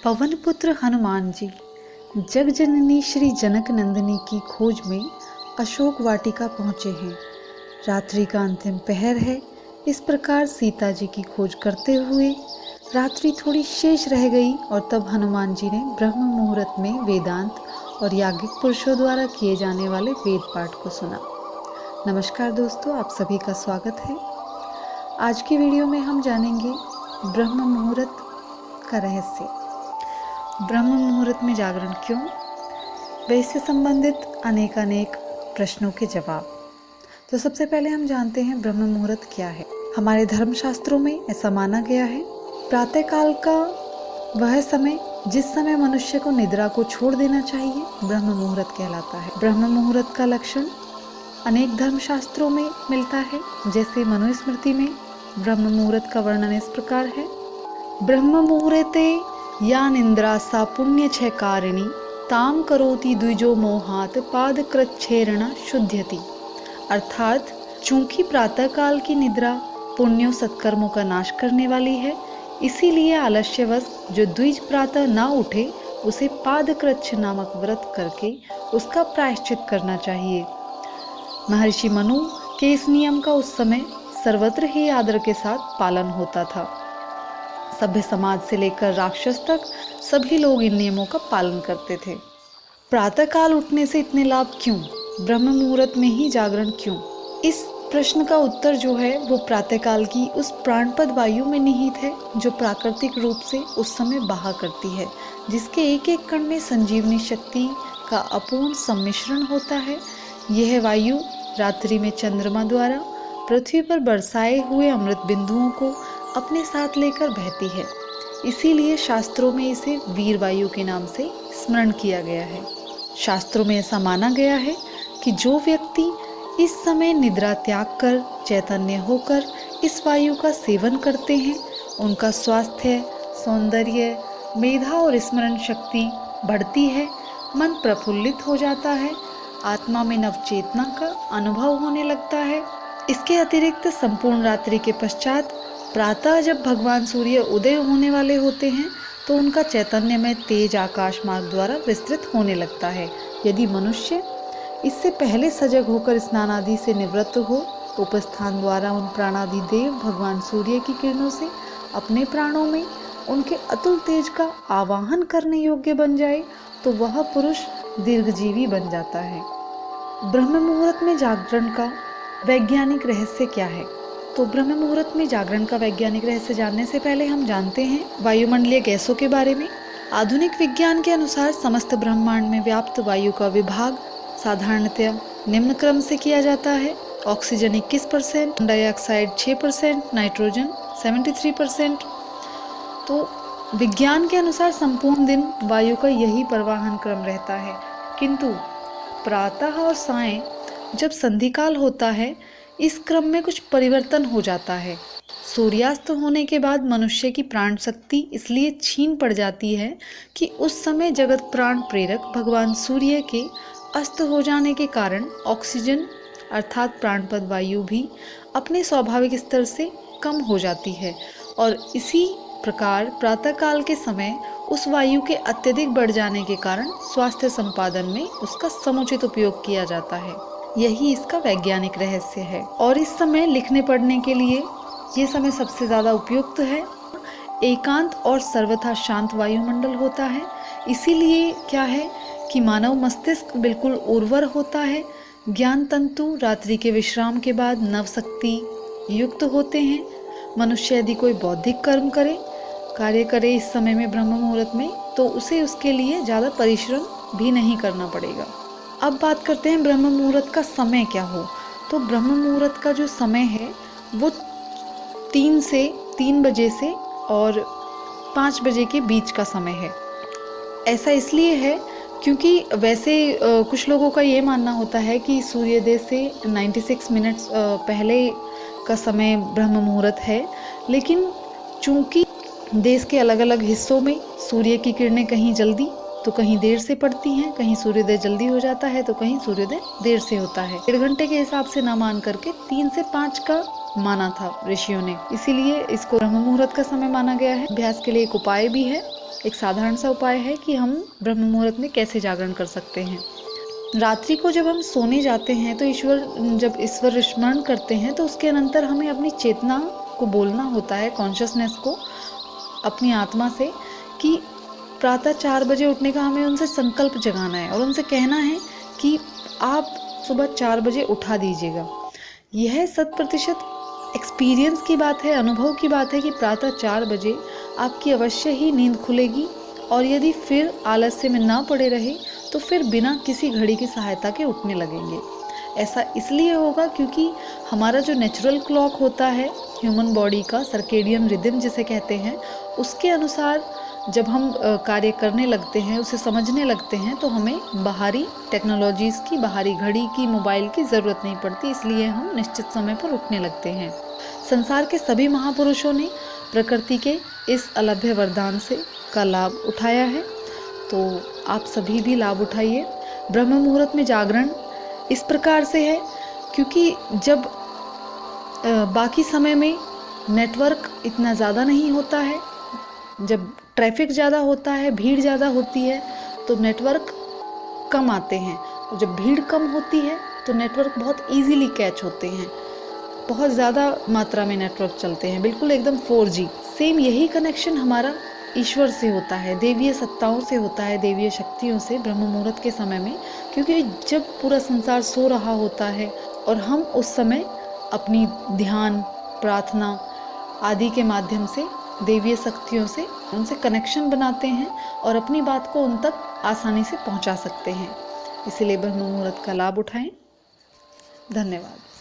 पवन पुत्र हनुमान जी जग जननी श्री जनक नंदिनी की खोज में अशोक वाटिका पहुँचे हैं। रात्रि का अंतिम पहर है। इस प्रकार सीता जी की खोज करते हुए रात्रि थोड़ी शेष रह गई और तब हनुमान जी ने ब्रह्म मुहूर्त में वेदांत और याज्ञिक पुरुषों द्वारा किए जाने वाले वेद पाठ को सुना। नमस्कार दोस्तों, आप सभी का स्वागत है। आज की वीडियो में हम जानेंगे ब्रह्म मुहूर्त का रहस्य। ब्रह्म मुहूर्त में जागरण क्यों, व इससे संबंधित अनेक प्रश्नों के जवाब। तो सबसे पहले हम जानते हैं ब्रह्म मुहूर्त क्या है। हमारे धर्मशास्त्रों में ऐसा माना गया है, प्रातःकाल का वह समय जिस समय मनुष्य को निद्रा को छोड़ देना चाहिए ब्रह्म मुहूर्त कहलाता है। ब्रह्म मुहूर्त का लक्षण अनेक धर्मशास्त्रों में मिलता है। जैसे मनुस्मृति में ब्रह्म मुहूर्त का वर्णन इस प्रकार है। ब्रह्म मुहूर्ते या निंद्रा सा पुण्य क्षयकारिणी ताम करोति द्विजो मोहात पाद कृच्छेरण शुद्ध्यति। अर्थात चूंकि प्रातःकाल की निद्रा पुण्यों सत्कर्मों का नाश करने वाली है, इसीलिए आलस्यवश जो द्विज प्रातः ना उठे उसे पादकृच्छ नामक व्रत करके उसका प्रायश्चित करना चाहिए। महर्षि मनु के इस नियम का उस समय सर्वत्र ही आदर के साथ पालन होता था। सभ्य समाज से लेकर राक्षस तक सभी लोग इन नियमों का पालन करते थे। प्रातःकाल उठने से इतने लाभ क्यों, ब्रह्म मुहूर्त में ही जागरण क्यों? इस प्रश्न का उत्तर जो है वो प्रातःकाल की उस प्राणपद वायु में निहित है जो प्राकृतिक रूप से उस समय बहा करती है, जिसके एक एक कण में संजीवनी शक्ति का अपूर्ण सम्मिश्रण होता है। यह वायु रात्रि में चंद्रमा द्वारा पृथ्वी पर बरसाए हुए अमृत बिंदुओं को अपने साथ लेकर बहती है। इसीलिए शास्त्रों में इसे वीर वायु के नाम से स्मरण किया गया है। शास्त्रों में ऐसा माना गया है कि जो व्यक्ति इस समय निद्रा त्याग कर चैतन्य होकर इस वायु का सेवन करते हैं, उनका स्वास्थ्य, सौंदर्य, मेधा और स्मरण शक्ति बढ़ती है, मन प्रफुल्लित हो जाता है, आत्मा में नवचेतना का अनुभव होने लगता है। इसके अतिरिक्त संपूर्ण रात्रि के पश्चात प्रातः जब भगवान सूर्य उदय होने वाले होते हैं तो उनका चैतन्य में तेज आकाश मार्ग द्वारा विस्तृत होने लगता है। यदि मनुष्य इससे पहले सजग होकर स्नान आदि से निवृत्त हो, उपस्थान द्वारा उन प्राणादि देव भगवान सूर्य की किरणों से अपने प्राणों में उनके अतुल तेज का आवाहन करने योग्य बन जाए तो वह पुरुष दीर्घजीवी बन जाता है। ब्रह्म मुहूर्त में जागरण का वैज्ञानिक रहस्य क्या है? तो ब्रह्म मुहूर्त में जागरण का वैज्ञानिक रहस्य जानने से पहले हम जानते हैं वायुमंडलीय गैसों के बारे में। आधुनिक विज्ञान के अनुसार समस्त ब्रह्मांड में व्याप्त वायु का विभाग साधारणतः निम्न क्रम से किया जाता है। Oxygen 21%, dioxide 6%, nitrogen 73%। तो विज्ञान के अनुसार संपूर्ण दिन वायु का यही परिवहन क्रम रहता है, किंतु प्रातः और सायं जब संधिकाल होता है इस क्रम में कुछ परिवर्तन हो जाता है। सूर्यास्त होने के बाद मनुष्य की प्राण शक्ति इसलिए छीन पड़ जाती है कि उस समय जगत प्राण प्रेरक भगवान सूर्य के अस्त हो जाने के कारण ऑक्सीजन अर्थात प्राणपद वायु भी अपने स्वाभाविक स्तर से कम हो जाती है और इसी प्रकार प्रातःकाल के समय उस वायु के अत्यधिक बढ़ जाने के कारण स्वास्थ्य संपादन में उसका समुचित उपयोग किया जाता है। यही इसका वैज्ञानिक रहस्य है और इस समय लिखने पढ़ने के लिए ये समय सबसे ज़्यादा उपयुक्त है। एकांत और सर्वथा शांत वायुमंडल होता है, इसीलिए क्या है कि मानव मस्तिष्क बिल्कुल उर्वर होता है। ज्ञान तंतु रात्रि के विश्राम के बाद नवशक्ति युक्त होते हैं। मनुष्य यदि कोई बौद्धिक कर्म कार्य करे इस समय में ब्रह्म मुहूर्त में, तो उसे उसके लिए ज़्यादा परिश्रम भी नहीं करना पड़ेगा। अब बात करते हैं ब्रह्म मुहूर्त का समय क्या हो। तो ब्रह्म मुहूर्त का जो समय है वो 3 बजे से और 5 बजे के बीच का समय है। ऐसा इसलिए है क्योंकि वैसे कुछ लोगों का ये मानना होता है कि सूर्योदय से 96 मिनट्स पहले का समय ब्रह्म मुहूर्त है, लेकिन चूंकि देश के अलग अलग हिस्सों में सूर्य की किरणें कहीं जल्दी तो कहीं देर से पड़ती हैं, कहीं सूर्योदय जल्दी हो जाता है तो कहीं सूर्योदय देर से होता है। 1.5 घंटे के हिसाब से ना मान करके 3 से 5 का माना था ऋषियों ने, इसीलिए इसको ब्रह्म मुहूर्त का समय माना गया है। अभ्यास के लिए एक उपाय भी है। एक साधारण सा उपाय है कि हम ब्रह्म मुहूर्त में कैसे जागरण कर सकते हैं। रात्रि को जब हम सोने जाते हैं तो जब ईश्वर स्मरण करते हैं तो उसके अनंतर हमें अपनी चेतना को बोलना होता है, कॉन्शियसनेस को, अपनी आत्मा से, कि प्रातः 4 बजे उठने का हमें उनसे संकल्प जगाना है और उनसे कहना है कि आप सुबह 4 बजे उठा दीजिएगा। यह 100% एक्सपीरियंस की बात है, अनुभव की बात है कि प्रातः 4 बजे आपकी अवश्य ही नींद खुलेगी, और यदि फिर आलस्य में ना पड़े रहे तो फिर बिना किसी घड़ी की सहायता के उठने लगेंगे। ऐसा इसलिए होगा क्योंकि हमारा जो नेचुरल क्लॉक होता है ह्यूमन बॉडी का, सर्केडियन रिदम जिसे कहते हैं, उसके अनुसार जब हम कार्य करने लगते हैं, उसे समझने लगते हैं, तो हमें बाहरी टेक्नोलॉजीज़ की, बाहरी घड़ी की, मोबाइल की ज़रूरत नहीं पड़ती। इसलिए हम निश्चित समय पर उठने लगते हैं। संसार के सभी महापुरुषों ने प्रकृति के इस अलभ्य वरदान से का लाभ उठाया है, तो आप सभी भी लाभ उठाइए। ब्रह्म मुहूर्त में जागरण इस प्रकार से है क्योंकि जब बाकी समय में नेटवर्क इतना ज़्यादा नहीं होता है, जब ट्रैफिक ज़्यादा होता है, भीड़ ज़्यादा होती है, तो नेटवर्क कम आते हैं, और जब भीड़ कम होती है तो नेटवर्क बहुत इजीली कैच होते हैं, बहुत ज़्यादा मात्रा में नेटवर्क चलते हैं, बिल्कुल एकदम 4G। सेम यही कनेक्शन हमारा ईश्वर से होता है, देवीय सत्ताओं से होता है, देवीय शक्तियों से ब्रह्म मुहूर्त के समय में, क्योंकि जब पूरा संसार सो रहा होता है और हम उस समय अपनी ध्यान, प्रार्थना आदि के माध्यम से देवीय शक्तियों से उनसे कनेक्शन बनाते हैं और अपनी बात को उन तक आसानी से पहुंचा सकते हैं। इसीलिए ब्रह्म मुहूर्त का लाभ उठाएं। धन्यवाद।